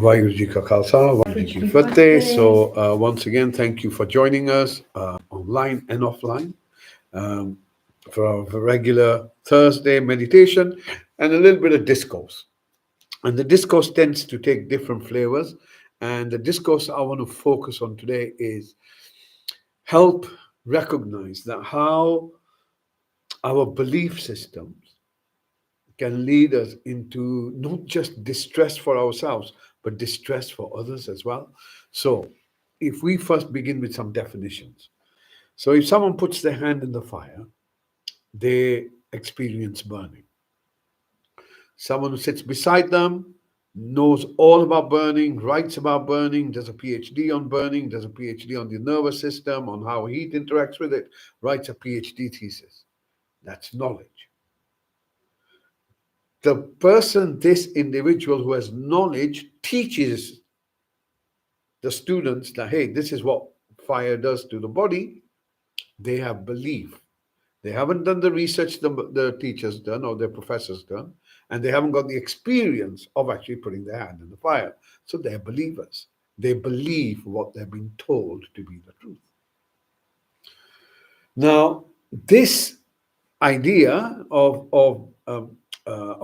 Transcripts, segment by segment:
Vaheguru Ji Ka Khalsa, Vaheguru Ji Ki Fateh. So once again, thank you for joining us online and offline um, for our regular Thursday meditation and a little bit of discourse. And the discourse tends to take different flavors. And the discourse I want to focus on today is help recognize that how our belief systems can lead us into not just distress for ourselves, but distress for others as well. So, if we first begin with some definitions. So, if someone puts their hand in the fire, they experience burning. Someone who sits beside them knows all about burning, writes about burning, does a PhD on burning, does a PhD on the nervous system, on how heat interacts with it, writes a PhD thesis. That's knowledge. The person, this individual who has knowledge, teaches the students that, hey, this is what fire does to the body. They have belief. They haven't done the research the teachers done or their professors done, and they haven't got the experience of actually putting their hand in the fire. So they're believers. They believe what they're being told to be the truth. Now, this idea or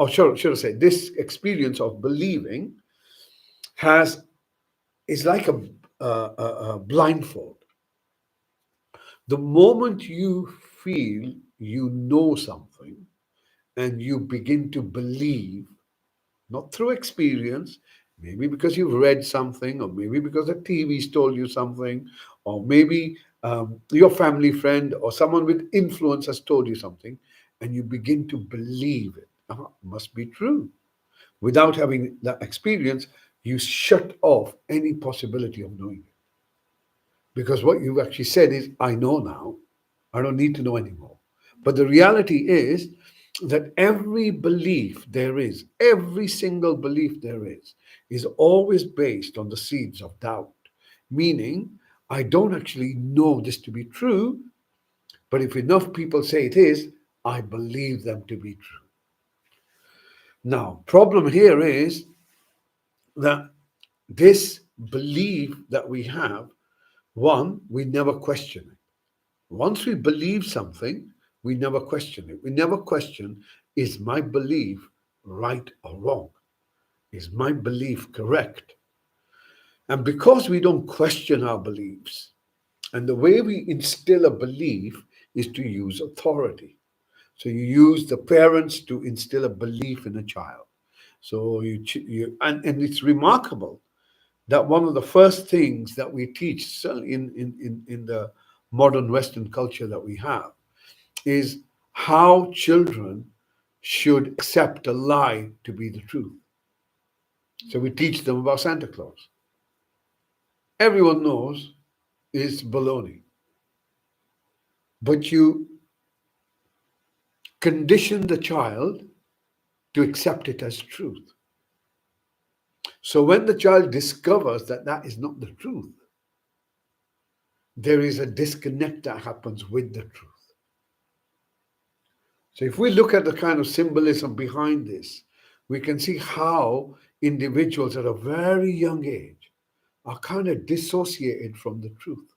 should I say, this experience of believing is like a blindfold. The moment you feel you know something and you begin to believe, not through experience, maybe because you've read something, or maybe because the TV's told you something, or maybe your family friend or someone with influence has told you something, and you begin to believe it. Must be true. Without having that experience, you shut off any possibility of knowing it. Because what you've actually said is, I know now, I don't need to know anymore. But the reality is that every belief there is, every single belief there is always based on the seeds of doubt. Meaning, I don't actually know this to be true, but if enough people say it is, I believe them to be true. Now, problem here is that this belief that we have, one, we never question it. Once we believe something, we never question it. We never question, is my belief right or wrong? Is my belief correct? And because we don't question our beliefs, and the way we instill a belief is to use authority. So you use the parents to instill a belief in a child. So and it's remarkable that one of the first things that we teach, certainly in the modern Western culture that we have, is how children should accept a lie to be the truth. So we teach them about Santa Claus. Everyone knows it's baloney. But you condition the child to accept it as truth. So when the child discovers that that is not the truth, there is a disconnect that happens with the truth. So if we look at the kind of symbolism behind this, we can see how individuals at a very young age are kind of dissociated from the truth.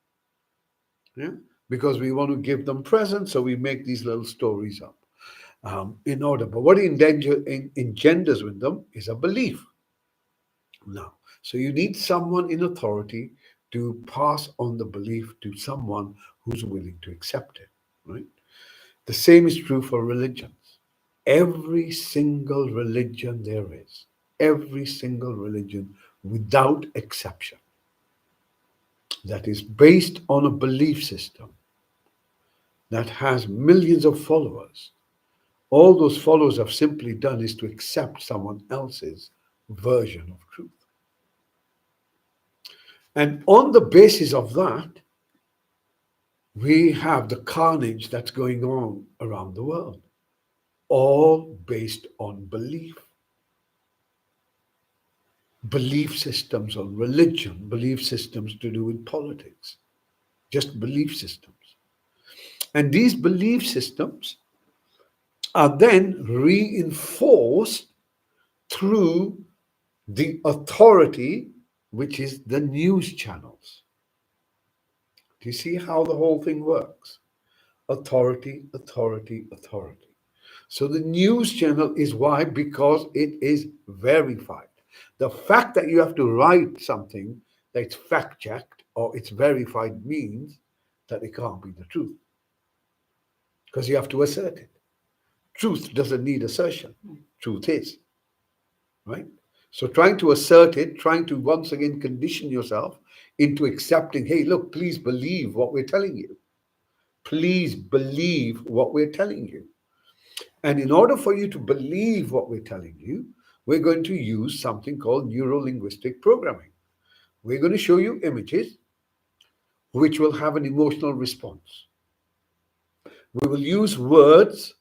Yeah? Because we want to give them presents, so we make these little stories up in order. But what it engenders with them is a belief. Now, so you need someone in authority to pass on the belief to someone who's willing to accept it, right? The same is true for religions. Every single religion there is, every single religion without exception, that is based on a belief system that has millions of followers. All those followers have simply done is to accept someone else's version of truth. And on the basis of that, we have the carnage that's going on around the world, all based on belief. Belief systems on religion, belief systems to do with politics, just belief systems. And these belief systems are then reinforced through the authority, which is the news channels. Do you see how the whole thing works? Authority, authority, authority. So the news channel is why? Because it is verified. The fact that you have to write something that's fact checked or it's verified means that it can't be the truth because you have to assert it. Truth doesn't need assertion. Truth is, right? So trying to assert it, trying to once again condition yourself into accepting, hey, look, please believe what we're telling you. Please believe what we're telling you. And in order for you to believe what we're telling you, we're going to use something called neuro-linguistic programming. We're going to show you images which will have an emotional response. We will use words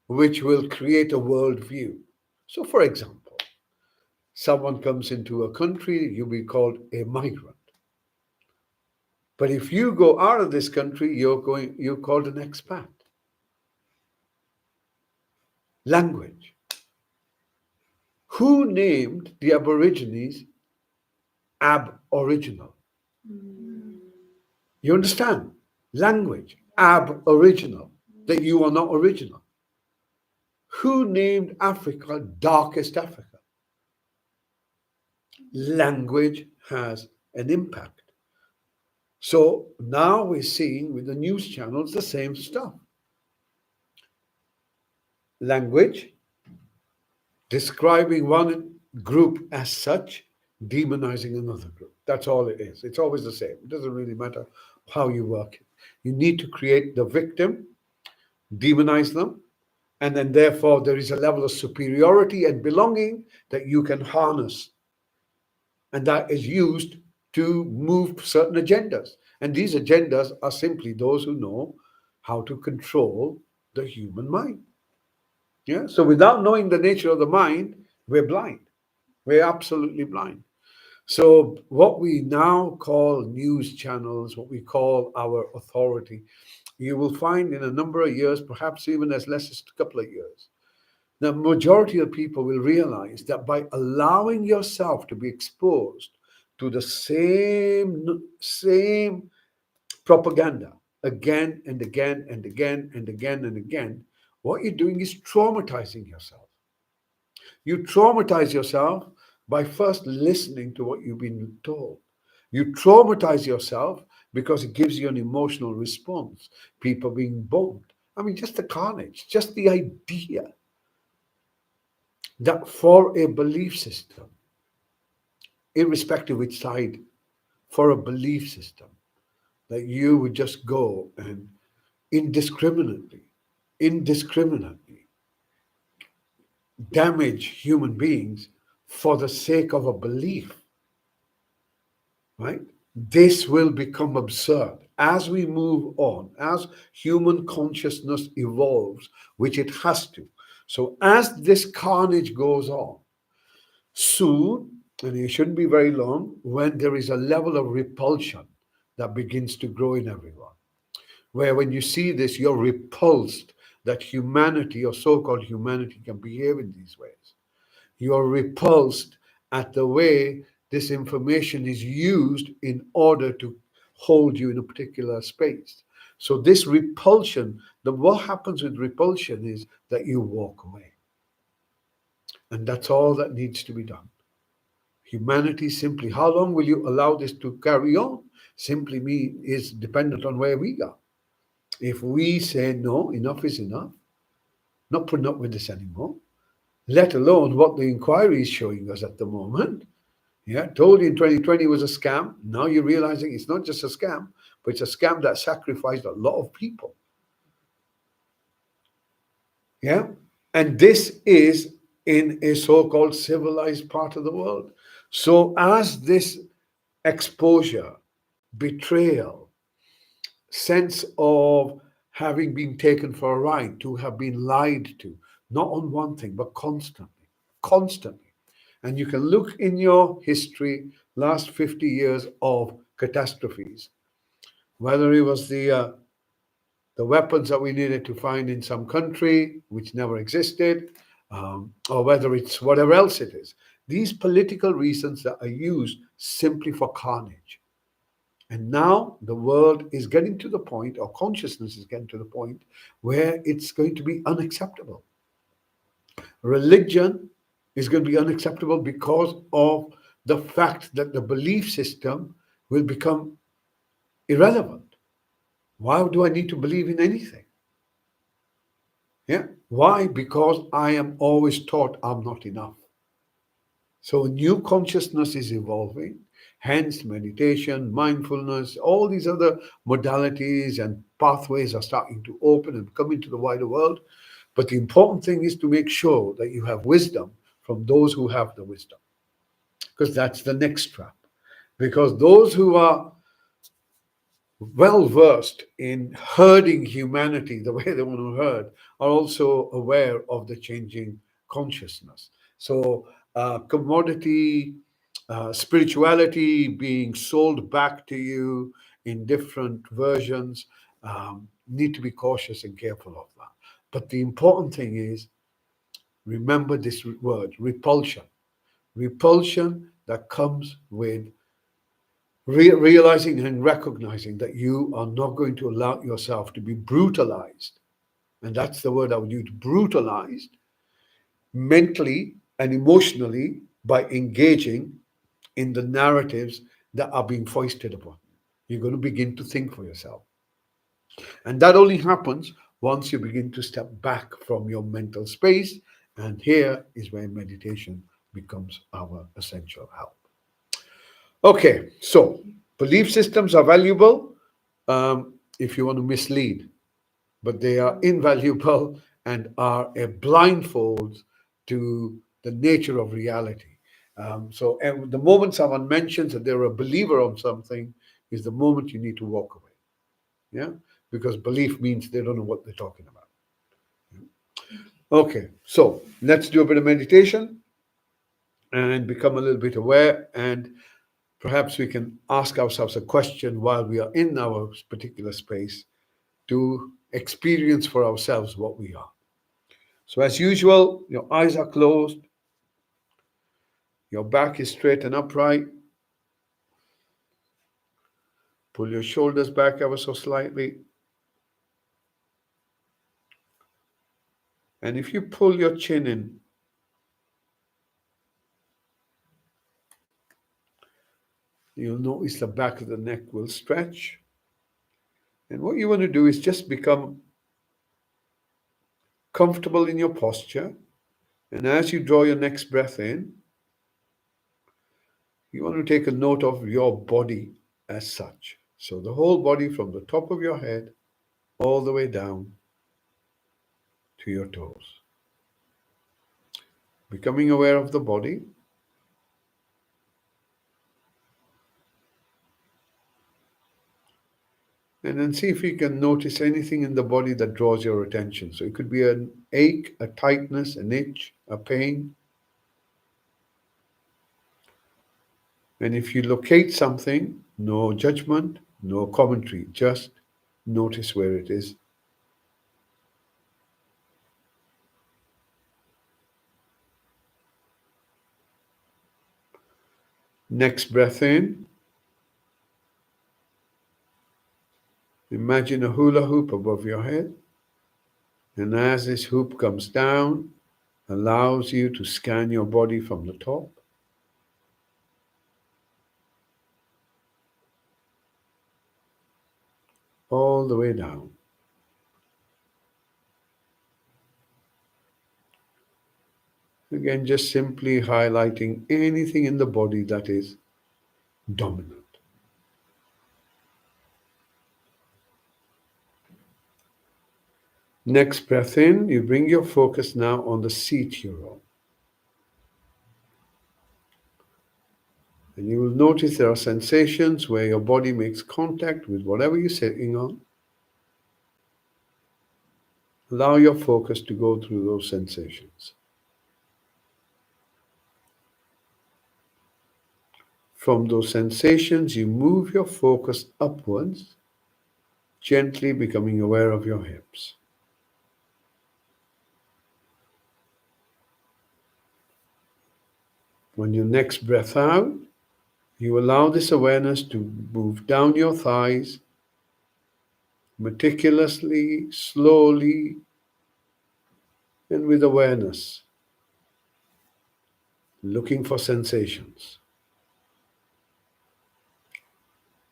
which will create a worldview. So, for example, someone comes into a country, you'll be called a migrant. But if you go out of this country, you're called an expat. Language. Who named the Aborigines Aboriginal? You understand? Language, Aboriginal, that you are not original. Who named Africa Darkest Africa? Language has an impact. So now we're seeing with the news channels the same stuff. Language, describing one group as such, demonizing another group. That's all it is. It's always the same. It doesn't really matter how you work it. You need to create the victim, demonize them, and then therefore there is a level of superiority and belonging that you can harness. And that is used to move certain agendas. And these agendas are simply those who know how to control the human mind. Yeah. So without knowing the nature of the mind, we're blind. We're absolutely blind. So what we now call news channels, what we call our authority, you will find in a number of years, perhaps even as less as a couple of years, the majority of people will realize that by allowing yourself to be exposed to the same propaganda again and again and again and again and again, what you're doing is traumatizing yourself. You traumatize yourself by first listening to what you've been told. You traumatize yourself because it gives you an emotional response. People being bombed. I mean, just the carnage, just the idea that for a belief system, irrespective which side, for a belief system, that you would just go and indiscriminately damage human beings for the sake of a belief, right? This will become absurd as we move on, as human consciousness evolves, which it has to. So as this carnage goes on, soon, and it shouldn't be very long, when there is a level of repulsion that begins to grow in everyone, where when you see this, you're repulsed that humanity or so-called humanity can behave in these ways. You're repulsed at the way this information is used in order to hold you in a particular space. So this repulsion, what happens with repulsion is that you walk away. And that's all that needs to be done. Humanity simply, how long will you allow this to carry on? Simply is dependent on where we are. If we say no, enough is enough, not putting up with this anymore, let alone what the inquiry is showing us at the moment. Yeah, told you in 2020 was a scam. Now you're realizing it's not just a scam, but it's a scam that sacrificed a lot of people. Yeah, and this is in a so-called civilized part of the world. So as this exposure, betrayal, sense of having been taken for a ride, to have been lied to, not on one thing, but constantly. And you can look in your history, last 50 years of catastrophes, whether it was the weapons that we needed to find in some country which never existed, or whether it's whatever else it is. these political reasons that are used simply for carnage. And now the world is getting to the point, or consciousness is getting to the point, where it's going to be unacceptable. Religion is going to be unacceptable because of the fact that the belief system will become irrelevant. Why do I need to believe in anything? Yeah. Why? Because I am always taught I'm not enough. So a new consciousness is evolving. Hence, meditation, mindfulness, all these other modalities and pathways are starting to open and come into the wider world. But the important thing is to make sure that you have wisdom from those who have the wisdom, because that's the next trap. Because those who are well versed in herding humanity the way they want to herd are also aware of the changing consciousness. So, commodity spirituality being sold back to you in different versions, need to be cautious and careful of that. But the important thing is, remember this word, repulsion. Repulsion that comes with realizing and recognizing that you are not going to allow yourself to be brutalized. And that's the word I would use, brutalized mentally and emotionally by engaging in the narratives that are being foisted upon you. You're going to begin to think for yourself. And that only happens once you begin to step back from your mental space. And here is where meditation becomes our essential help. Okay, so belief systems are valuable if you want to mislead, but they are invaluable and are a blindfold to the nature of reality. So the moment someone mentions that they're a believer on something is the moment you need to walk away. Yeah, because belief means they don't know what they're talking about. Okay, so let's do a bit of meditation and become a little bit aware, and perhaps we can ask ourselves a question while we are in our particular space to experience for ourselves what we are. So, as usual, your eyes are closed, your back is straight and upright. Pull your shoulders back ever so slightly. And if you pull your chin in, you'll notice the back of the neck will stretch. And what you want to do is just become comfortable in your posture. And as you draw your next breath in, you want to take a note of your body as such. So the whole body from the top of your head all the way down to your toes. Becoming aware of the body. And then see if you can notice anything in the body that draws your attention. So it could be an ache, a tightness, an itch, a pain. And if you locate something, no judgment, no commentary, just notice where it is. Next breath in. Imagine a hula hoop above your head. And as this hoop comes down, allows you to scan your body from the top all the way down. Again, just simply highlighting anything in the body that is dominant. Next breath in, you bring your focus now on the seat you're on. And you will notice there are sensations where your body makes contact with whatever you're sitting on. Allow your focus to go through those sensations. From those sensations, you move your focus upwards, gently becoming aware of your hips. On your next breath out, you allow this awareness to move down your thighs meticulously, slowly, and with awareness, looking for sensations.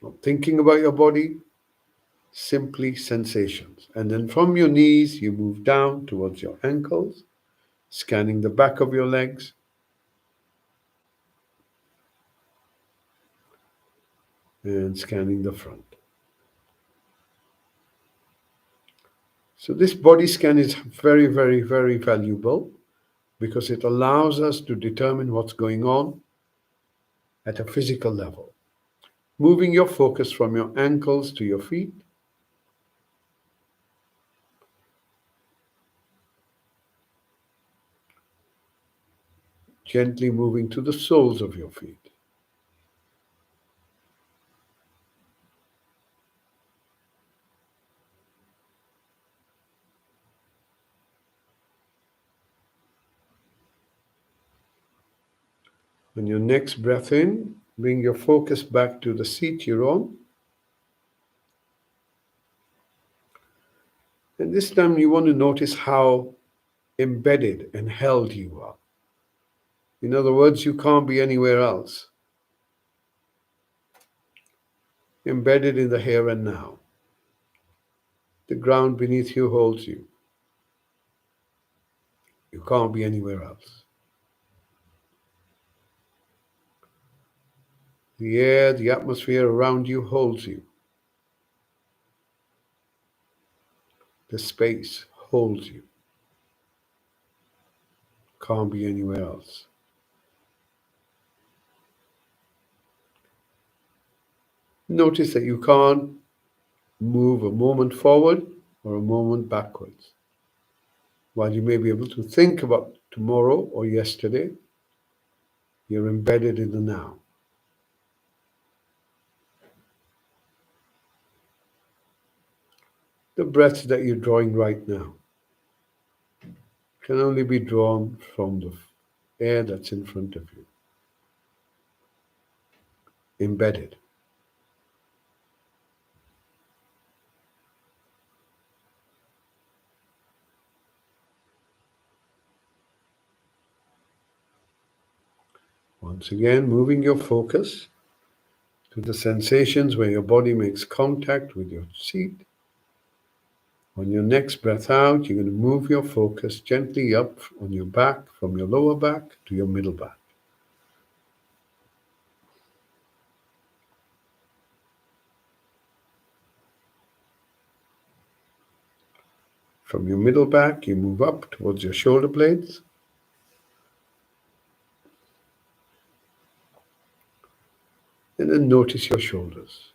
Not thinking about your body, simply sensations. And then from your knees, you move down towards your ankles, scanning the back of your legs, and scanning the front. So this body scan is very, very, very valuable because it allows us to determine what's going on at a physical level. Moving your focus from your ankles to your feet, gently moving to the soles of your feet. On your next breath in, bring your focus back to the seat you're on. And this time you want to notice how embedded and held you are. In other words, you can't be anywhere else. Embedded in the here and now. The ground beneath you holds you. You can't be anywhere else. The air, the atmosphere around you holds you. The space holds you. Can't be anywhere else. Notice that you can't move a moment forward or a moment backwards. While you may be able to think about tomorrow or yesterday, you're embedded in the now. The breaths that you're drawing right now can only be drawn from the air that's in front of you. Embedded. Once again, moving your focus to the sensations where your body makes contact with your seat. On your next breath out, you're going to move your focus gently up on your back, from your lower back to your middle back. From your middle back, you move up towards your shoulder blades. And then notice your shoulders.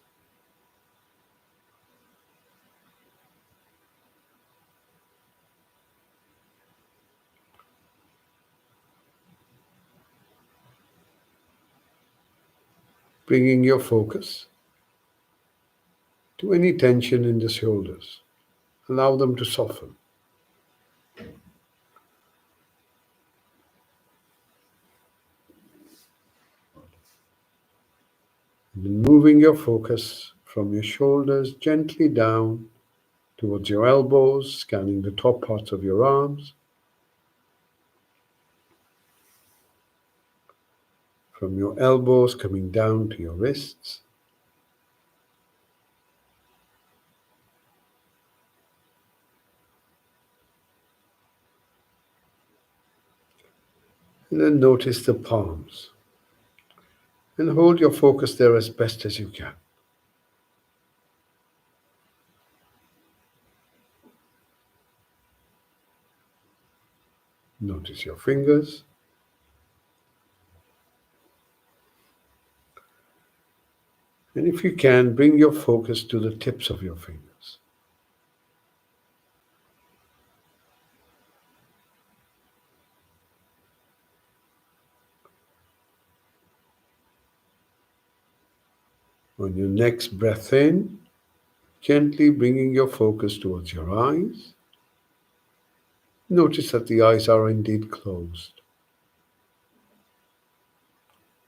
Bringing your focus to any tension in the shoulders. Allow them to soften. And then moving your focus from your shoulders gently down towards your elbows, scanning the top parts of your arms. From your elbows coming down to your wrists. And then notice the palms. And hold your focus there as best as you can. Notice your fingers. And if you can, bring your focus to the tips of your fingers. On your next breath in, gently bringing your focus towards your eyes. Notice that the eyes are indeed closed.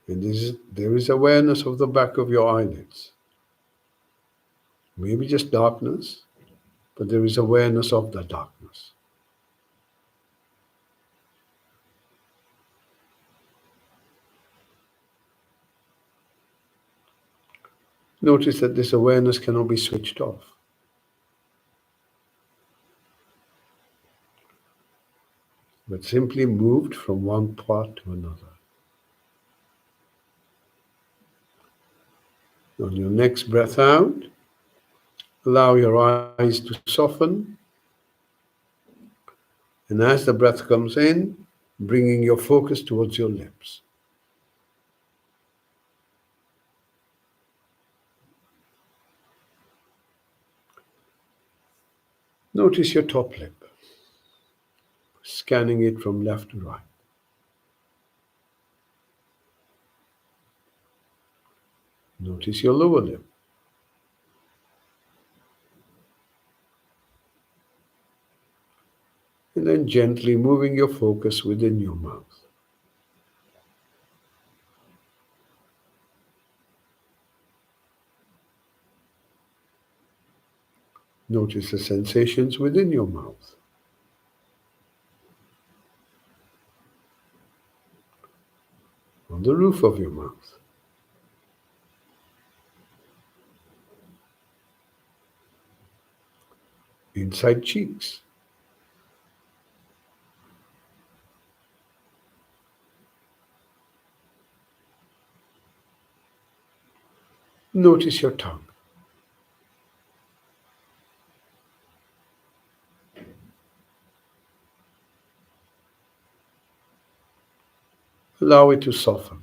And there is awareness of the back of your eyelids. Maybe just darkness, but there is awareness of that darkness. Notice that this awareness cannot be switched off, but simply moved from one part to another. On your next breath out, allow your eyes to soften, and as the breath comes in, bringing your focus towards your lips. Notice your top lip, scanning it from left to right. Notice your lower lip. And then gently moving your focus within your mouth. Notice the sensations within your mouth. On the roof of your mouth. Inside cheeks. Notice your tongue. Allow it to soften.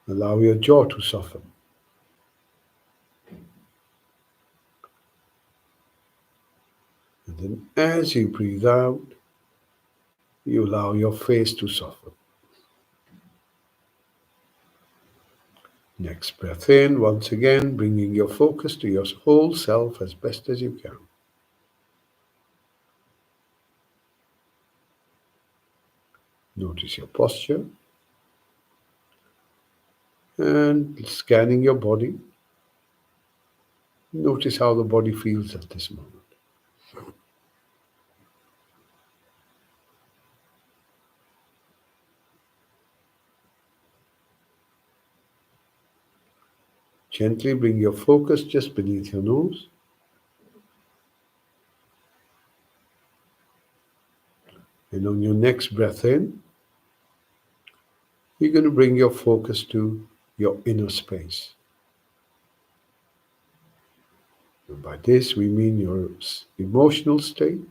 Allow your jaw to soften. And then as you breathe out, you allow your face to soften. Next breath in, once again, bringing your focus to your whole self as best as you can. Notice your posture and scanning your body. Notice how the body feels at this moment. Gently bring your focus just beneath your nose. And on your next breath in, you're going to bring your focus to your inner space. And by this, we mean your emotional state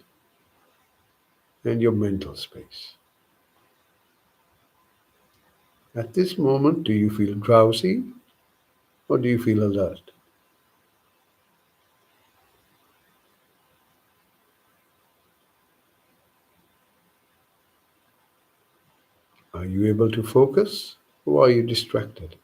and your mental space. At this moment, do you feel drowsy or do you feel alert? Are you able to focus or are you distracted?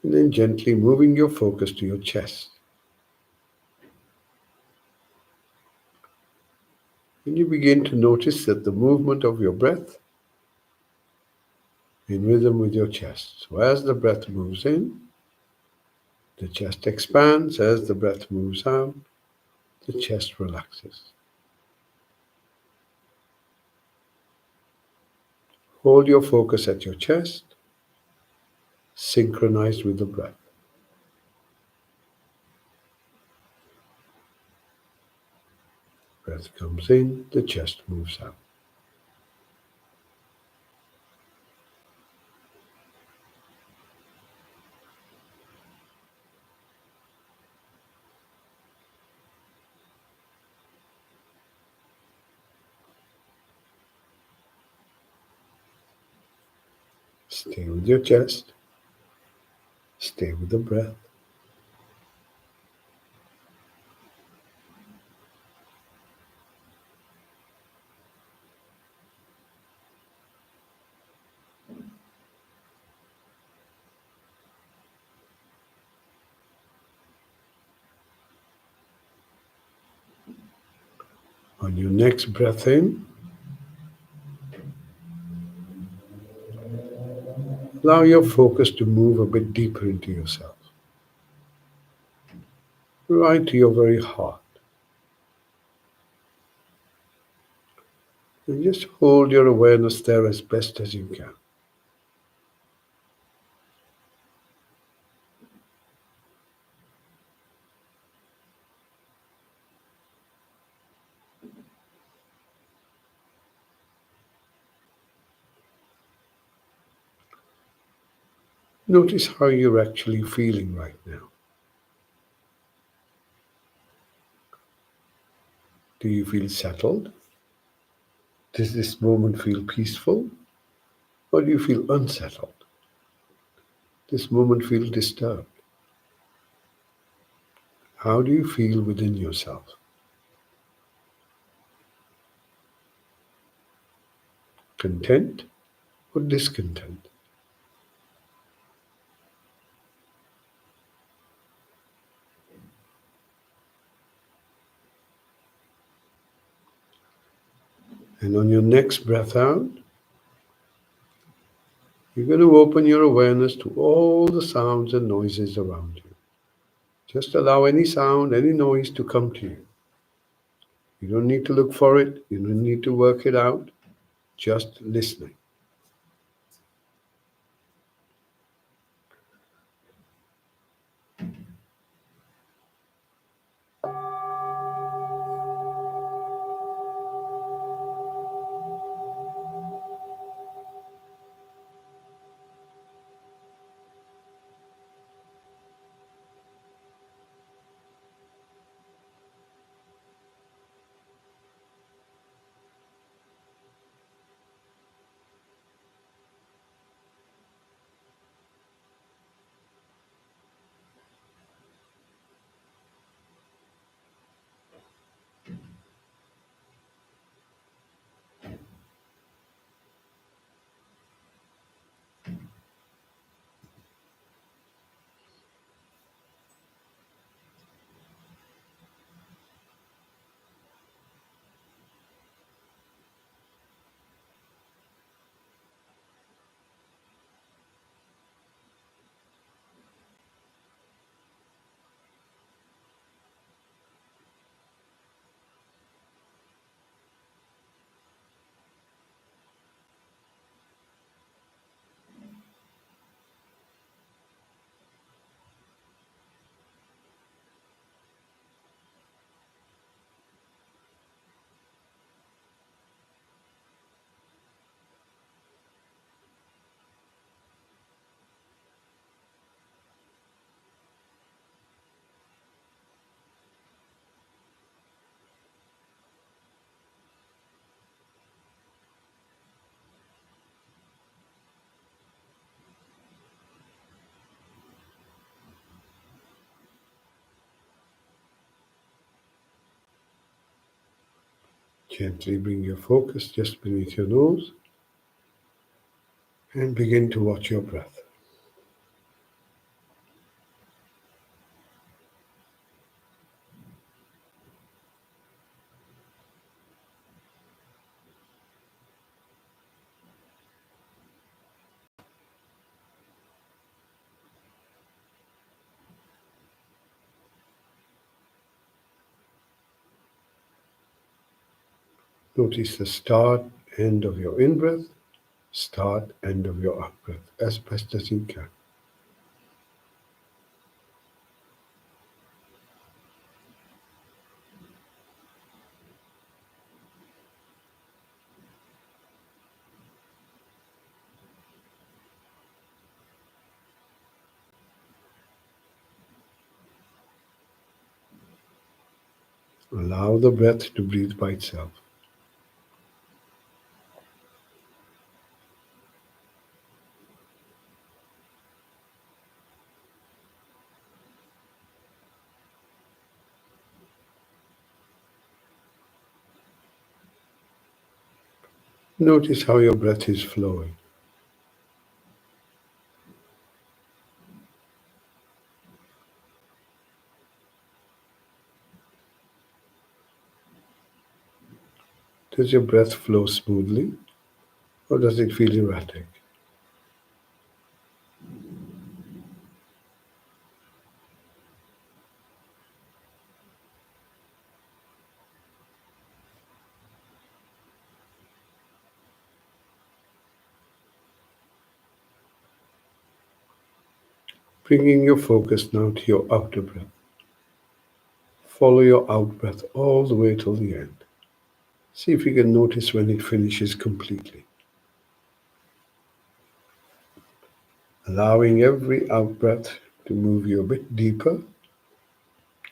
And then gently moving your focus to your chest. And you begin to notice that the movement of your breath in rhythm with your chest. So as the breath moves in, the chest expands. As the breath moves out, the chest relaxes. Hold your focus at your chest, synchronized with the breath. Breath comes in, the chest moves out. Stay with your chest. Stay with the breath. On your next breath in, allow your focus to move a bit deeper into yourself, right to your very heart. And just hold your awareness there as best as you can. Notice how you're actually feeling right now. Do you feel settled? Does this moment feel peaceful? Or do you feel unsettled? This moment feel disturbed? How do you feel within yourself? Content or discontent? And on your next breath out, you're going to open your awareness to all the sounds and noises around you. Just allow any sound, any noise to come to you. You don't need to look for it. You don't need to work it out. Just listening. Gently bring your focus just beneath your nose and begin to watch your breath. Notice the start, end of your in-breath, start, end of your out-breath as best as you can. Allow the breath to breathe by itself. Notice how your breath is flowing. Does your breath flow smoothly or does it feel erratic? Bringing your focus now to your outer breath. Follow your out breath all the way till the end. See if you can notice when it finishes completely. Allowing every out breath to move you a bit deeper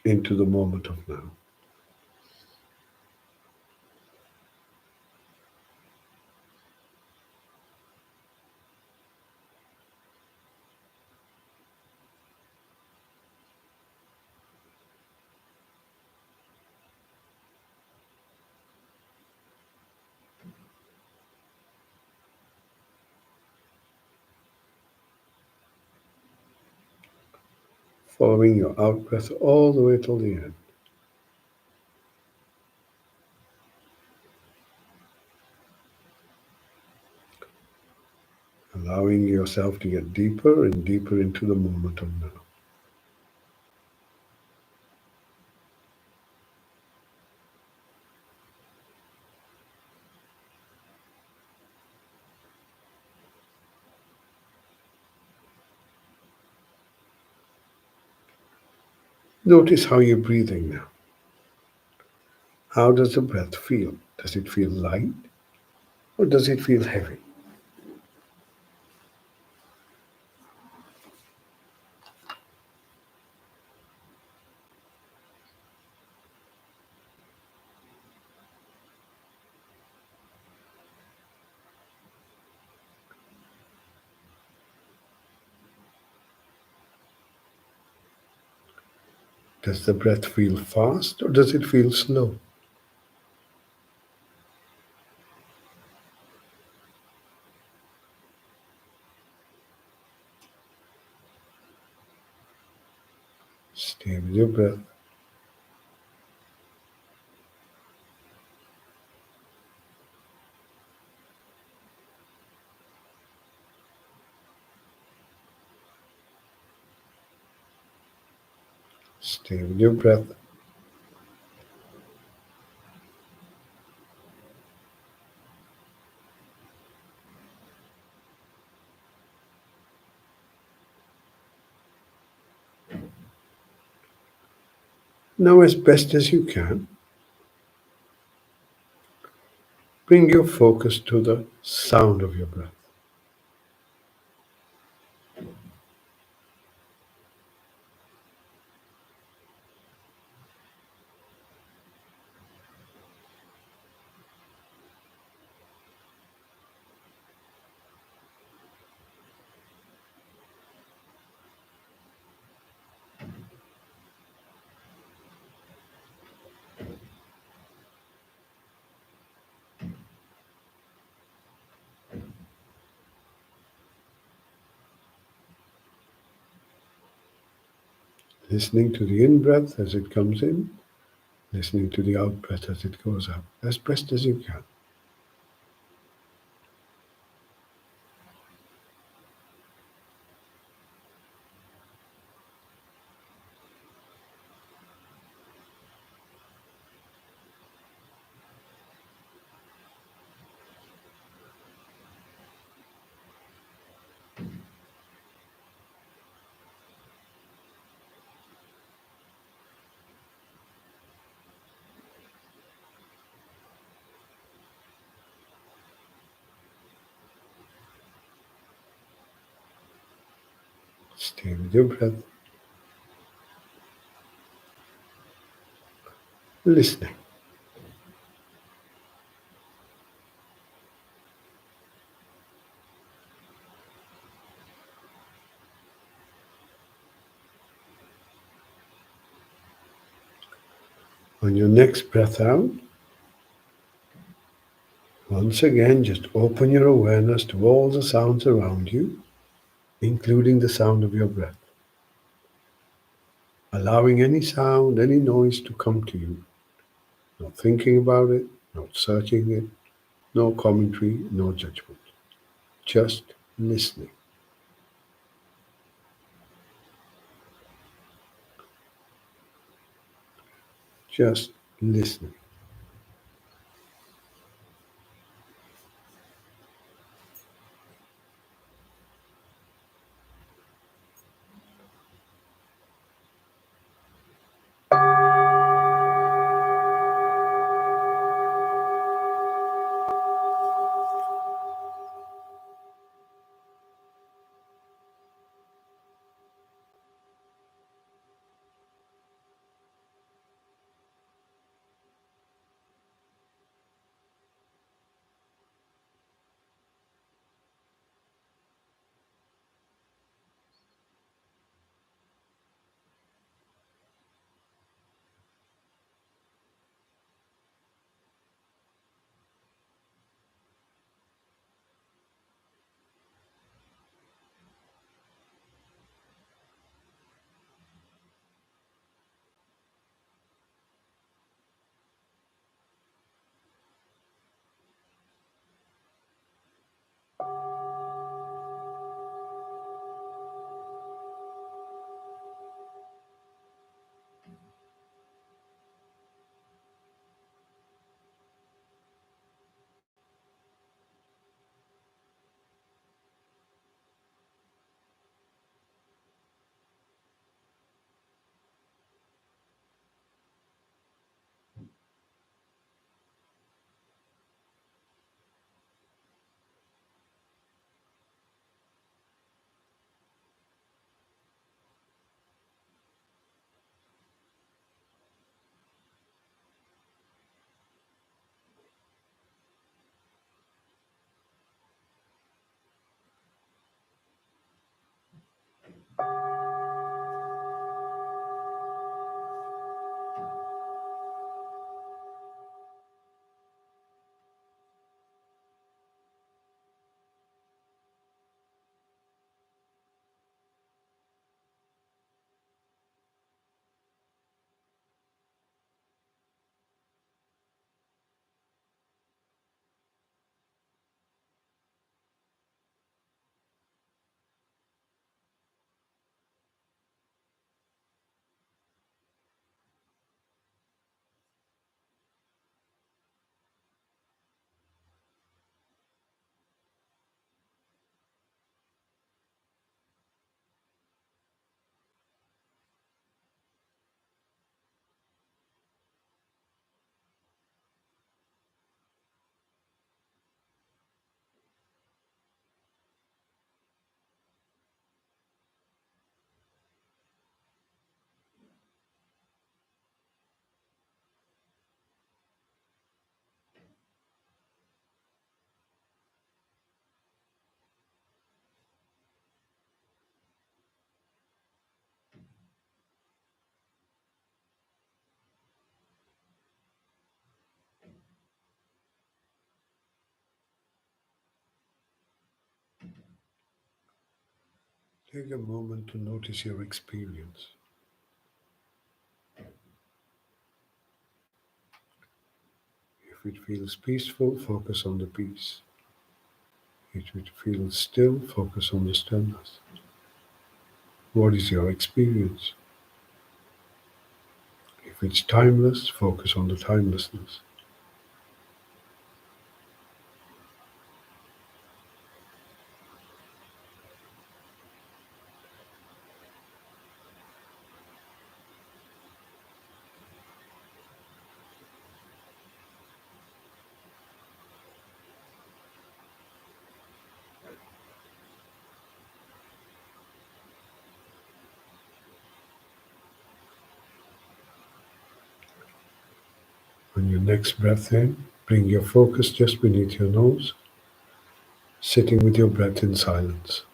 into the moment of now. Following your out breath all the way till the end. Allowing yourself to get deeper and deeper into the moment of now. Notice how you're breathing now. How does the breath feel? Does it feel light or does it feel heavy? Does the breath feel fast or does it feel slow? Stay with your breath. Stay with your breath. Now, as best as you can, bring your focus to the sound of your breath. Listening to the in breath as it comes in, listening to the out breath as it goes out, as best as you can. Stay with your breath, listening. On your next breath out, once again, just open your awareness to all the sounds around you, including the sound of your breath. Allowing any sound, any noise to come to you. Not thinking about it, not searching it, no commentary, no judgment, just listening, just listening. Take a moment to notice your experience. If it feels peaceful, focus on the peace. If it feels still, focus on the stillness. What is your experience? If it's timeless, focus on the timelessness. On your next breath in, bring your focus just beneath your nose, sitting with your breath in silence.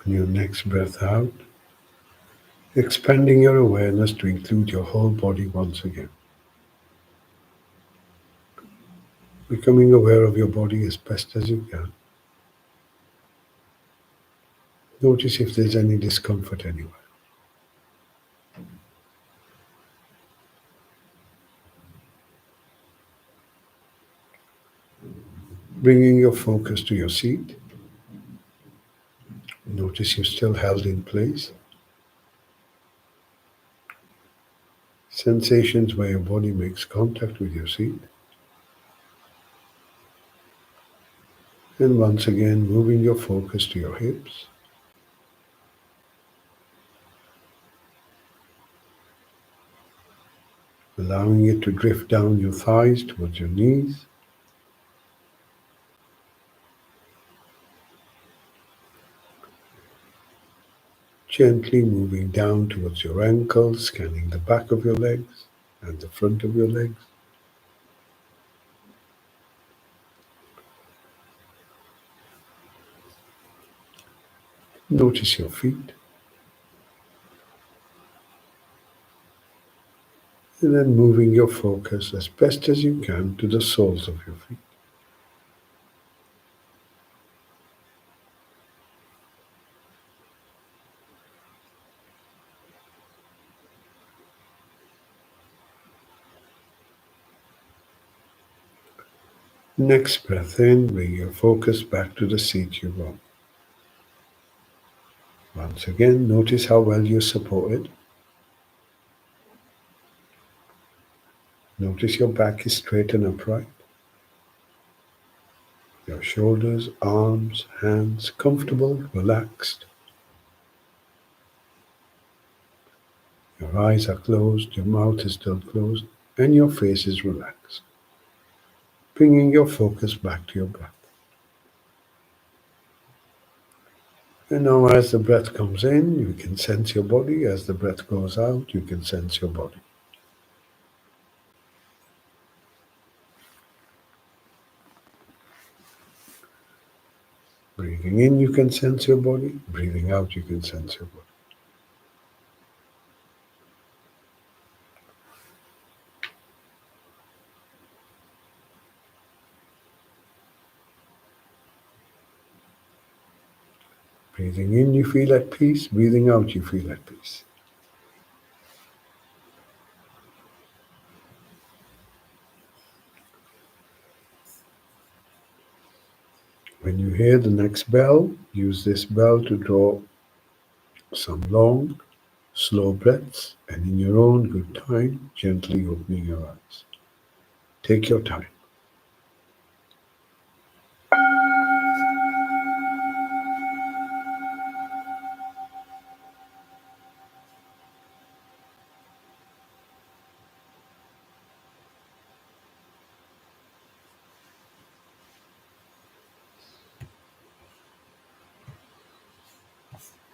On your next breath out, expanding your awareness to include your whole body once again. Becoming aware of your body as best as you can. Notice if there's any discomfort anywhere. Bringing your focus to your seat. Notice you're still held in place. Sensations where your body makes contact with your seat. And once again, moving your focus to your hips. Allowing it to drift down your thighs towards your knees. Gently moving down towards your ankles, scanning the back of your legs and the front of your legs. Notice your feet. And then moving your focus as best as you can to the soles of your feet. Next breath in, bring your focus back to the seat you're on. Once again, notice how well you're supported. Notice your back is straight and upright. Your shoulders, arms, hands comfortable, relaxed. Your eyes are closed, your mouth is still closed, and your face is relaxed. Bringing your focus back to your breath. And now as the breath comes in, you can sense your body. As the breath goes out, you can sense your body. Breathing in, you can sense your body. Breathing out, you can sense your body. Breathing in, you feel at peace. Breathing out, you feel at peace. When you hear the next bell, use this bell to draw some long, slow breaths, and in your own good time, gently opening your eyes. Take your time.